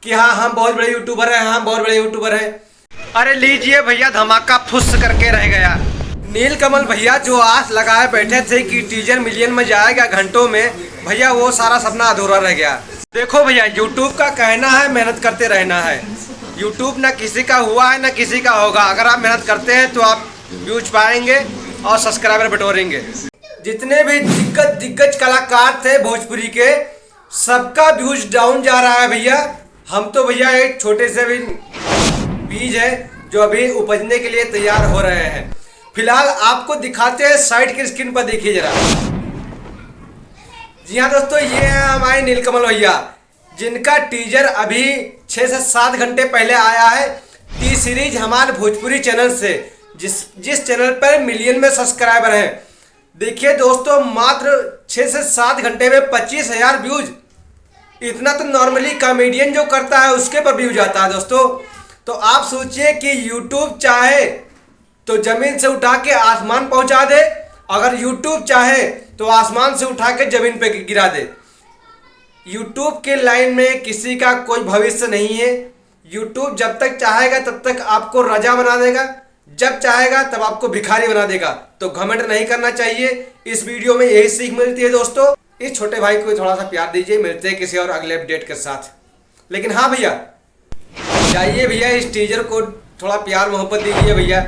कि हाँ हम बहुत बड़े यूट्यूबर हैं, हम बहुत बड़े यूट्यूबर हैं। अरे लीजिए भैया, धमाका फुस करके रह गया। नीलकमल भैया जो आस लगाए बैठे थे कि टीजर मिलियन में जाएगा घंटों में, भैया वो सारा सपना अधूरा रह गया। देखो भैया, यूट्यूब का कहना है मेहनत करते रहना है। यूट्यूब ना किसी का हुआ है ना किसी का होगा। अगर आप मेहनत करते हैं तो आप व्यूज पाएंगे और सब्सक्राइबर बटोरेंगे। जितने भी दिग्गज कलाकार थे भोजपुरी के, सबका व्यूज डाउन जा रहा है भैया। हम तो भैया एक छोटे से भी बीज है जो अभी उपजने के लिए तैयार हो रहे हैं। फिलहाल आपको दिखाते हैं, साइड की स्क्रीन पर देखिए जरा। जी हाँ दोस्तों, ये है हमारे नीलकमल भैया, जिनका टीजर अभी 6 से 7 घंटे पहले आया है। टी सीरीज हमारे भोजपुरी चैनल से, जिस चैनल पर मिलियन में सब्सक्राइबर हैं। देखिए दोस्तों, मात्र 6 से 7 घंटे में 25,000 व्यूज। इतना तो नॉर्मली कॉमेडियन जो करता है उसके पर व्यूज आता है दोस्तों। तो आप सोचिए कि यूट्यूब चाहे तो जमीन से उठा के आसमान पहुंचा दे, अगर यूट्यूब चाहे तो आसमान से उठा के जमीन पे गिरा दे। यूट्यूब के लाइन में किसी का कोई भविष्य नहीं है। यूट्यूब जब तक चाहेगा तब तक आपको राजा बना देगा, जब चाहेगा तब आपको भिखारी बना देगा। तो घमंड नहीं करना चाहिए। इस वीडियो में यही सीख मिलती है दोस्तों। इस छोटे भाई को थोड़ा सा प्यार दीजिए। मिलते हैं किसी और अगले अपडेट के साथ। लेकिन हाँ भैया, जाइए भैया, इस टीजर को थोड़ा प्यार मोहब्बत दीजिए भैया।